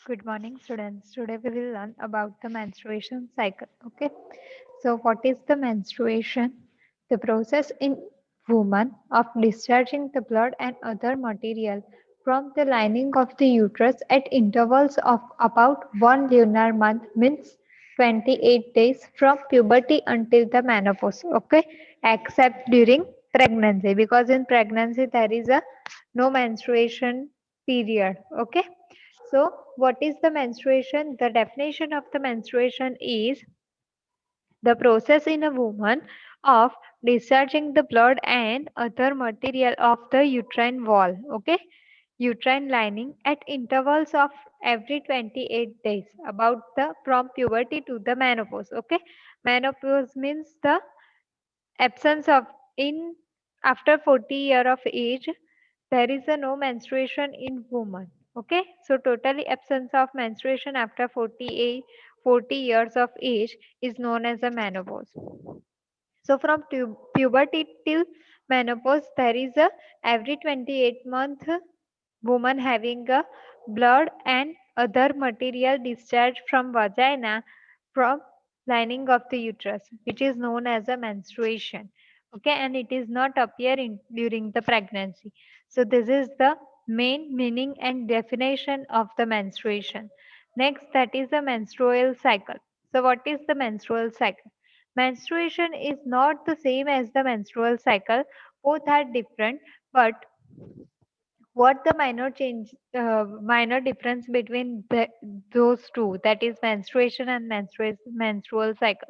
Good morning, students. Today we will learn about the menstruation cycle. Okay. So, what is the menstruation? The process in woman of discharging the blood and other material from the lining of the uterus at intervals of about one lunar month means 28 days from puberty until the menopause. Okay. Except during pregnancy, because in pregnancy there is a no menstruation period. Okay. So, what is the menstruation? The definition of the menstruation is the process in a woman of discharging the blood and other material of the uterine wall, okay, uterine lining at intervals of every 28 days, about the from puberty to the menopause, okay. Menopause means the absence of in after 40 year of age there is a no menstruation in woman, okay. So totally absence of menstruation after 40 years of age is known as a menopause. So from puberty till menopause there is a every 28-month woman having a blood and other material discharged from vagina from lining of the uterus, which is known as a menstruation, okay, and it is not appear in during the pregnancy. So this is the main meaning and definition of the menstruation. Next, that is the menstrual cycle. So what is the menstrual cycle? Menstruation is not the same as the menstrual cycle. Both are different, but what the minor difference between those two, that is menstruation and menstrual cycle.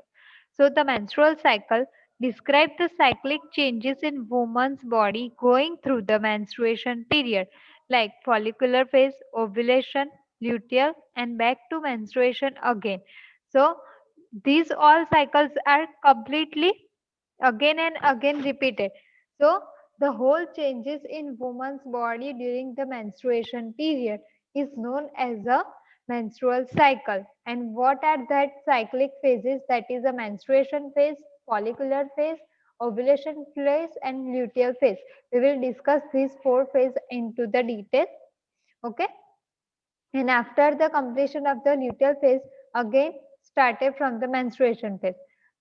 So the menstrual cycle describes the cyclic changes in woman's body going through the menstruation period, like follicular phase, ovulation, luteal, and back to menstruation again. So these all cycles are completely again and again repeated. So the whole changes in woman's body during the menstruation period is known as a menstrual cycle. And what are that cyclic phases? That is a menstruation phase, follicular phase, ovulation phase, and luteal phase. We will discuss these four phases into the detail. Okay. And after the completion of the luteal phase, again started from the menstruation phase.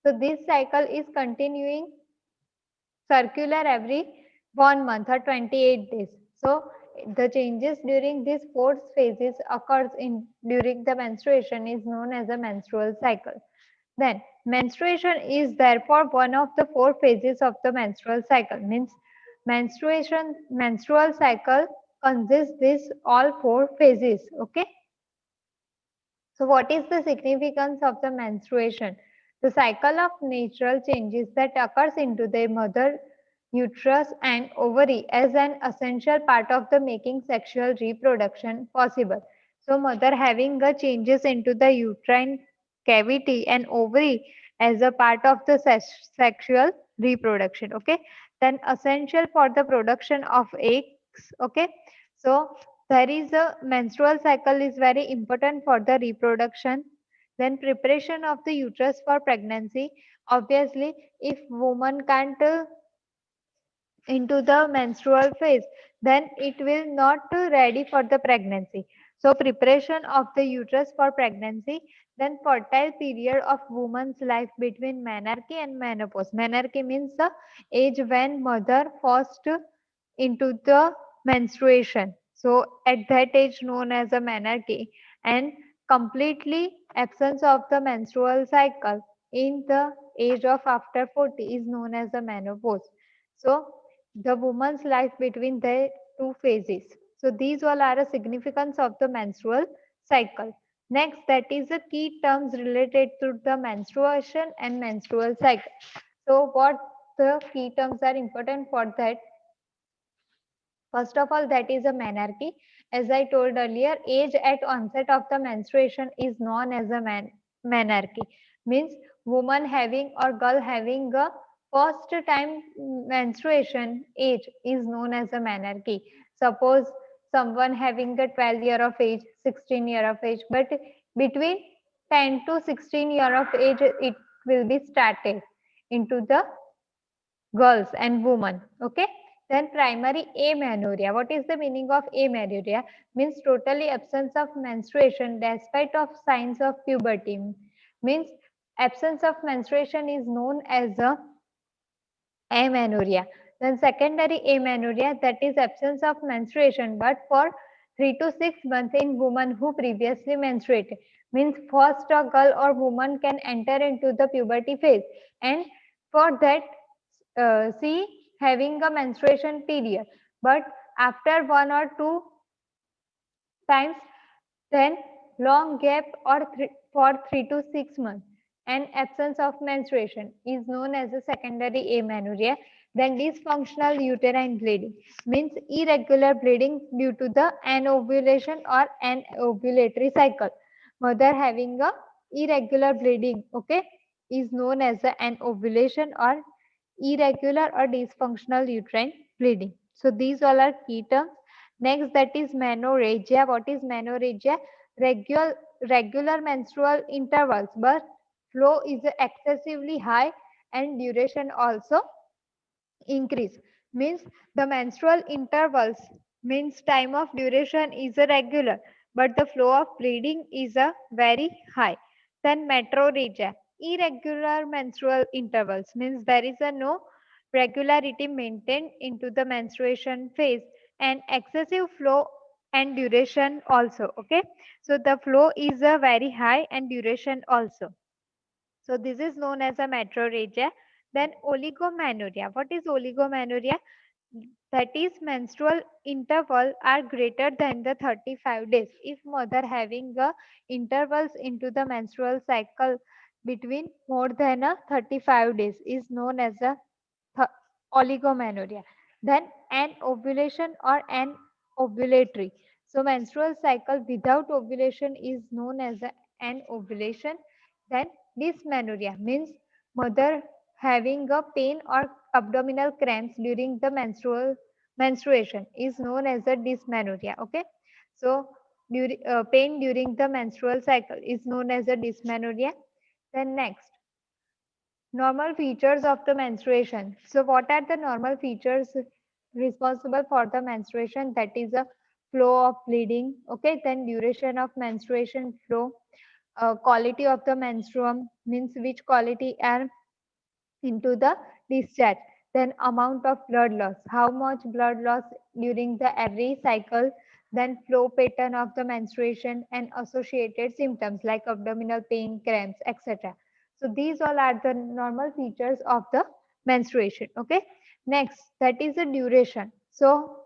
So this cycle is continuing circular every 1 month or 28 days. So the changes during these four phases occurs in during the menstruation is known as a menstrual cycle. Then menstruation is therefore one of the four phases of the menstrual cycle. Means menstrual cycle consists these all four phases. Okay. So what is the significance of the menstruation? The cycle of natural changes that occurs into the mother uterus and ovary as an essential part of the making sexual reproduction possible. So mother having the changes into the uterine cavity and ovary as a part of the sexual reproduction. Okay. Then essential for the production of eggs. Okay. So there is a menstrual cycle is very important for the reproduction. Then preparation of the uterus for pregnancy. Obviously, if woman can't into the menstrual phase, then it will not ready for the pregnancy. So preparation of the uterus for pregnancy, then fertile period of woman's life between menarche and menopause. Menarche means the age when mother first into the menstruation. So at that age known as a menarche, and completely absence of the menstrual cycle in the age of after 40 is known as a menopause. So the woman's life between the two phases. So these all are a significance of the menstrual cycle. Next, that is the key terms related to the menstruation and menstrual cycle. So what the key terms are important for that? First of all, that is a menarche. As I told earlier, age at onset of the menstruation is known as a menarche. Means woman having or girl having a first time menstruation age is known as a menarche. Suppose someone having a 12 year of age, 16 year of age, but between 10 to 16 year of age, it will be started into the girls and women. Okay. Then primary amenorrhea. What is the meaning of amenorrhea? Means totally absence of menstruation despite of signs of puberty. Means absence of menstruation is known as a amenorrhea. Then secondary amenorrhea, that is absence of menstruation but for 3 to 6 months in women who previously menstruated. Means first a girl or woman can enter into the puberty phase, and for that she having a menstruation period, but after 1 or 2 times, then long gap or for 3 to 6 months and absence of menstruation is known as a secondary amenorrhea. Then dysfunctional uterine bleeding means irregular bleeding due to the anovulation or anovulatory cycle. Mother having a irregular bleeding, okay, is known as the anovulation or irregular or dysfunctional uterine bleeding. So these all are key terms. Next, that is menorrhagia. What is menorrhagia? Regular menstrual intervals, but flow is excessively high and duration also increase. Means the menstrual intervals means time of duration is irregular, but the flow of bleeding is a very high. Then metrorrhagia, irregular menstrual intervals means there is a no regularity maintained into the menstruation phase, and excessive flow and duration also. Okay, so the flow is a very high and duration also. So this is known as a metrorrhagia. Then oligomenorrhea. What is oligomenorrhea? That is menstrual interval are greater than the 35 days. If mother having the intervals into the menstrual cycle between more than a 35 days is known as a oligomenorrhea. Then an ovulation or an ovulatory. So menstrual cycle without ovulation is known as an ovulation. Then dysmenorrhea means mother having a pain or abdominal cramps during the menstruation is known as a dysmenorrhea. Okay, so pain during the menstrual cycle is known as a dysmenorrhea. Then next, normal features of the menstruation. So what are the normal features responsible for the menstruation? That is a flow of bleeding. Okay, then duration of menstruation flow, quality of the menstruum means which quality are into the discharge. Then amount of blood loss, how much blood loss during the every cycle. Then flow pattern of the menstruation and associated symptoms like abdominal pain, cramps, etc. So these all are the normal features of the menstruation. Okay, next, that is the duration. So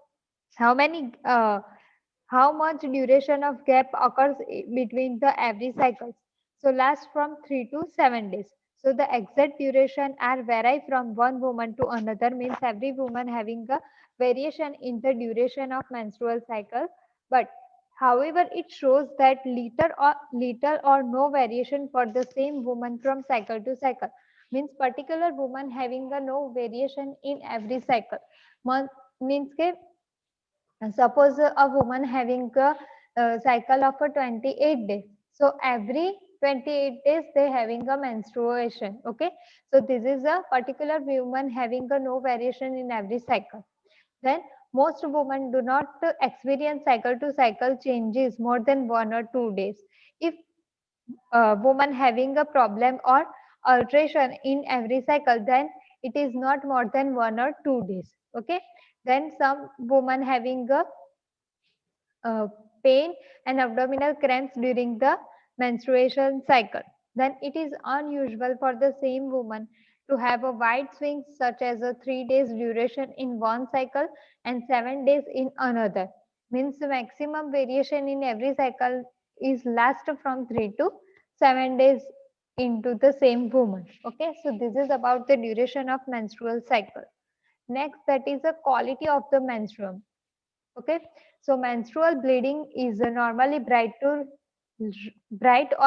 how many how much duration of gap occurs between the every cycles? So last from 3 to 7 days. So the exact duration are vary from one woman to another, means every woman having a variation in the duration of menstrual cycle. But however, it shows that little or no variation for the same woman from cycle to cycle. Means particular woman having a no variation in every cycle. Month means ke suppose a woman having a cycle of a 28 days. So every 28 days they having a menstruation. Okay. So this is a particular woman having a no variation in every cycle. Then most women do not experience cycle to cycle changes more than 1 or 2 days. If a woman having a problem or alteration in every cycle, then it is not more than 1 or 2 days. Okay. Then some woman having a uh, pain and abdominal cramps during the menstruation cycle. Then it is unusual for the same woman to have a wide swing such as a 3 days duration in one cycle and 7 days in another. Means the maximum variation in every cycle is last from 3 to 7 days into the same woman. Okay, so this is about the duration of menstrual cycle. Next, that is the quality of the menstruum. Okay, so menstrual bleeding is normally bright or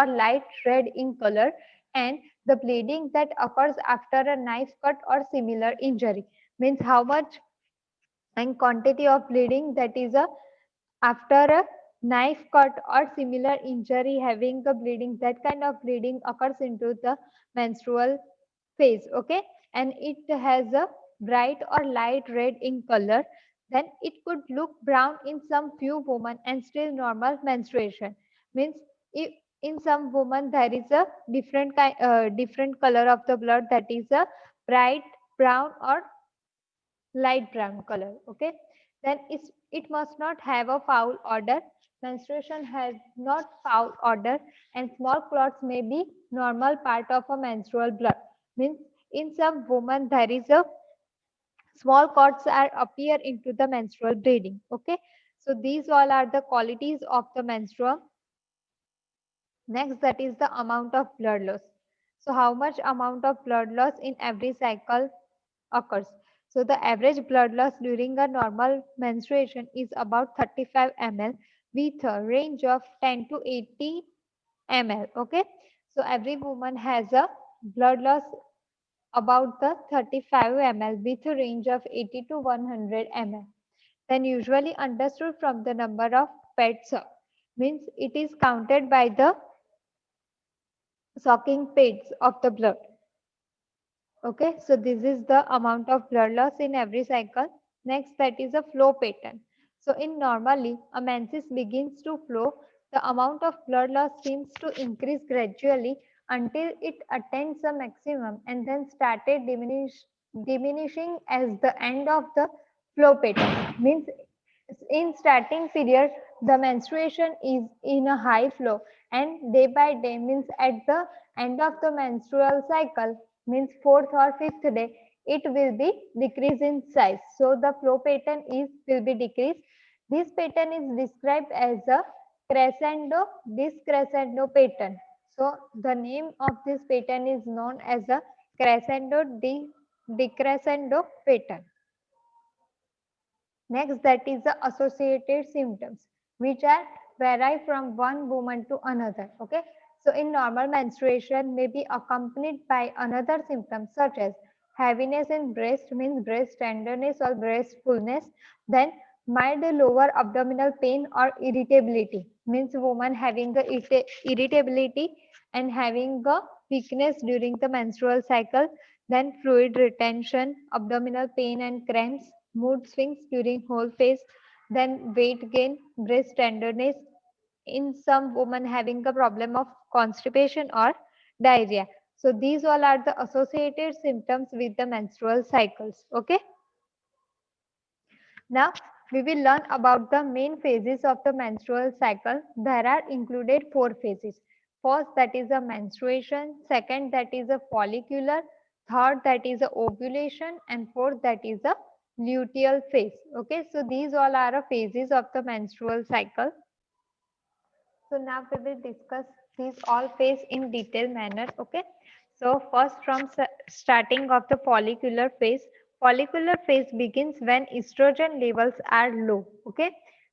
light red in color, and the bleeding that occurs after a knife cut or similar injury. Means how much and quantity of bleeding, that is a after a knife cut or similar injury having a bleeding, that kind of bleeding occurs into the menstrual phase. Okay, and it has a bright or light red in color, then it could look brown in some few women and still normal menstruation. Means if in some women there is a different color of the blood, that is a bright brown or light brown color. Okay, then it must not have a foul odor. Menstruation has not foul odor, and small clots may be normal part of a menstrual blood. Means in some women there is a small clots are appear into the menstrual bleeding. Okay, so these all are the qualities of the menstruum. Next, that is the amount of blood loss. So how much amount of blood loss in every cycle occurs? So the average blood loss during a normal menstruation is about 35 ml with a range of 10 to 80 ml. Okay, so every woman has a blood loss about the 35 ml with a range of 80 to 100 ml. Then usually understood from the number of pets, means it is counted by the sucking pads of the blood. Okay, so this is the amount of blood loss in every cycle. Next, that is a flow pattern. So in normally, a menses begins to flow, the amount of blood loss seems to increase gradually until it attains a maximum and then started diminishing as the end of the flow pattern. Means in starting period, the menstruation is in a high flow, and day by day, means at the end of the menstrual cycle, means fourth or fifth day, it will be decrease in size. So the flow pattern is will be decreased. This pattern is described as a crescendo discrescendo pattern. So the name of this pattern is known as a crescendo decrescendo pattern. Next, that is the associated symptoms, which are vary from one woman to another. Okay, so in normal menstruation may be accompanied by another symptoms such as heaviness in breast, means breast tenderness or breast fullness, then mild lower abdominal pain or irritability, means woman having the irritability and having a weakness during the menstrual cycle, then fluid retention, abdominal pain and cramps, mood swings during whole phase, then weight gain, breast tenderness, in some women having a problem of constipation or diarrhea. So these all are the associated symptoms with the menstrual cycles. Okay. Now we will learn about the main phases of the menstrual cycle. There are included four phases. First, that is a menstruation. Second, that is a follicular. Third, that is a ovulation, and fourth, that is a luteal phase. Okay, so these all are phases of the menstrual cycle. So now we will discuss these all phase in detailed manner. Okay. So first, from starting of the follicular phase. Follicular phase begins when estrogen levels are low. Okay.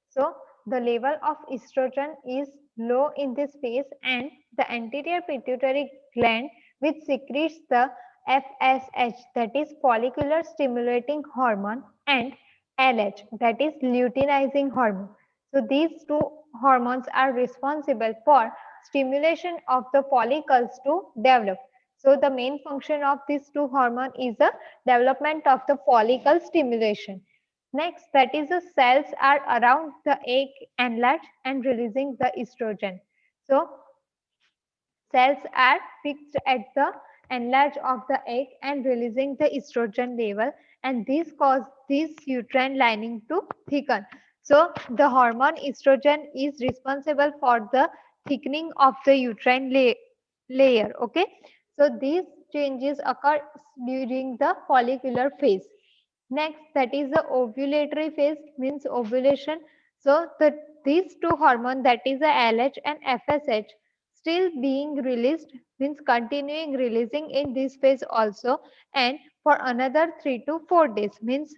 So the level of estrogen is low in this phase, and the anterior pituitary gland, which secretes the FSH, that is follicular stimulating hormone, and LH, that is luteinizing hormone. So these two hormones are responsible for stimulation of the follicles to develop. So the main function of these two hormones is the development of the follicle stimulation. Next, that is the cells are around the egg enlarge and releasing the estrogen. So cells are fixed at the enlarge of the egg and releasing the estrogen level, and this cause this uterine lining to thicken. So the hormone estrogen is responsible for the thickening of the uterine layer. Okay, so these changes occur during the follicular phase. Next, that is the ovulatory phase, means ovulation. So these two hormones, that is the LH and FSH, still being released, means continuing releasing in this phase also, and for another 3 to 4 days, means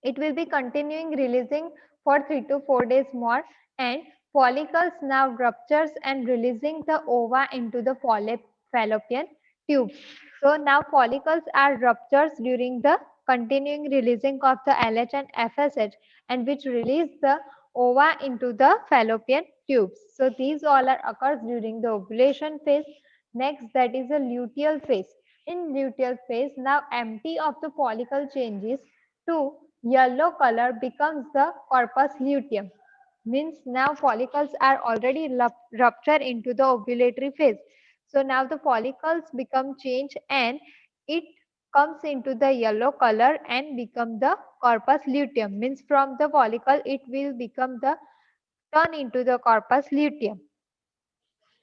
it will be continuing releasing for 3 to 4 days more, and follicles now ruptures and releasing the ova into the fallopian tube. So now follicles are ruptures during the continuing releasing of the LH and FSH, and which release the ova into the fallopian tubes. So these all are occurs during the ovulation phase. Next, that is the luteal phase. In luteal phase, now empty of the follicle changes to yellow color becomes the corpus luteum. Means now follicles are already ruptured into the ovulatory phase. So now the follicles become changed and it comes into the yellow color and become the corpus luteum. Means from the follicle it will become the turn into the corpus luteum.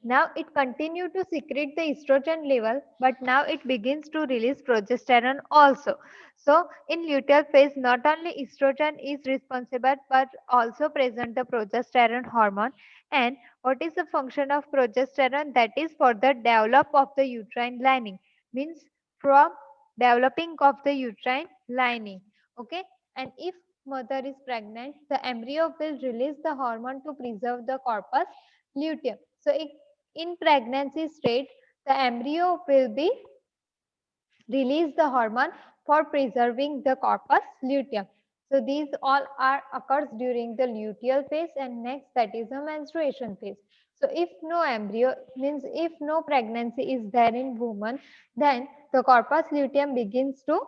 Now it continues to secrete the estrogen level, but now it begins to release progesterone also. So in luteal phase, not only estrogen is responsible, but also present the progesterone hormone. And what is the function of progesterone? That is for the develop of the uterine lining, means from developing of the uterine lining. Okay, and if mother is pregnant, the embryo will release the hormone to preserve the corpus luteum. So in pregnancy state, the embryo will be release the hormone for preserving the corpus luteum. So these all are occurs during the luteal phase, and next that is the menstruation phase. So if no embryo means if no pregnancy is there in woman, then the corpus luteum begins to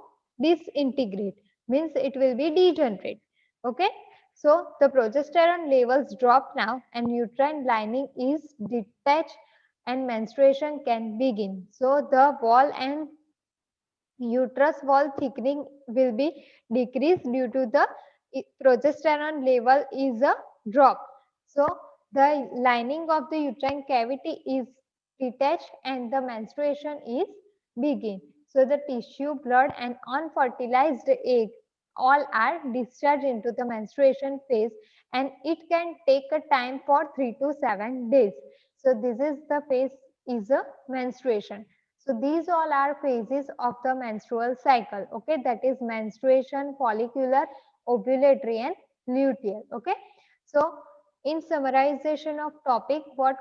disintegrate, means it will be degenerate. Okay. So the progesterone levels drop now and uterine lining is detached and menstruation can begin. So the wall and uterus wall thickening will be decreased due to the progesterone level is a drop. So the lining of the uterine cavity is detached and the menstruation is begin. So the tissue, blood and unfertilized egg all are discharged into the menstruation phase, and it can take a time for 3 to 7 days. So this is the phase is a menstruation. So these all are phases of the menstrual cycle. Okay, that is menstruation, follicular, ovulatory and luteal. Okay, so in summarization of topic, what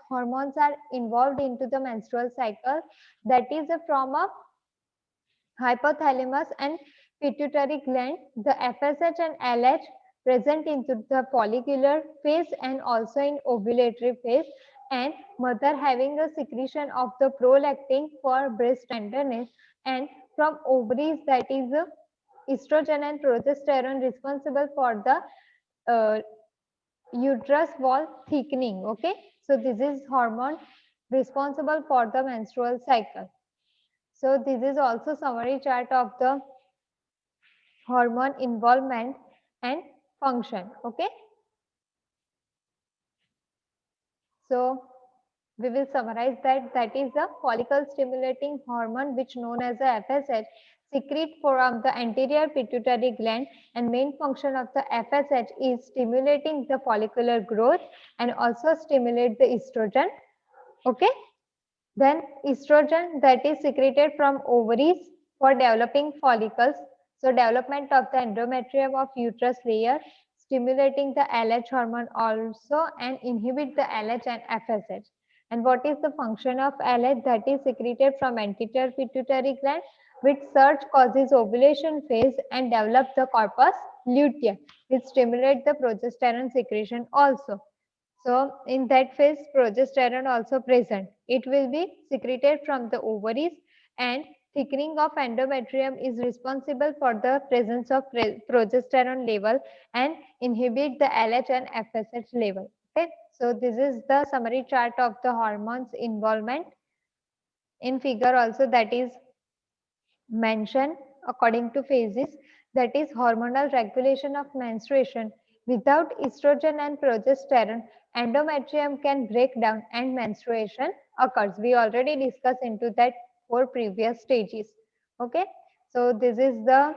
hormones are involved into the menstrual cycle? That is from a hypothalamus and pituitary gland, the FSH and LH present into the follicular phase and also in ovulatory phase, and mother having a secretion of the prolactin for breast tenderness, and from ovaries that is estrogen and progesterone responsible for the uh, uterus wall thickening. Okay, so this is hormone responsible for the menstrual cycle. So this is also summary chart of the hormone involvement and function. Okay, so we will summarize that is the follicle stimulating hormone which known as the FSH secrete from the anterior pituitary gland, and main function of the FSH is stimulating the follicular growth and also stimulate the estrogen. Okay, then estrogen that is secreted from ovaries for developing follicles. So development of the endometrium of uterus layer, stimulating the LH hormone also and inhibit the LH and FSH. And what is the function of LH? That is secreted from anterior pituitary gland, which surge causes ovulation phase and develop the corpus luteum, which stimulate the progesterone secretion also. So in that phase, progesterone also present. It will be secreted from the ovaries, and thickening of endometrium is responsible for the presence of progesterone level and inhibit the LH and FSH level. Okay. So this is the summary chart of the hormones involvement. In figure also that is mentioned according to phases, that is hormonal regulation of menstruation. Without estrogen and progesterone, endometrium can break down and menstruation occurs. We already discussed into that for previous stages. Okay, so this is the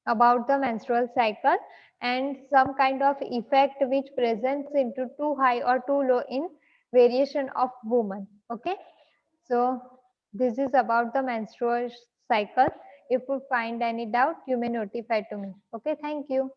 about the menstrual cycle and some kind of effect which presents into too high or too low in variation of woman. Okay, so this is about the menstrual cycle. If you find any doubt, you may notify to me. Okay, thank you.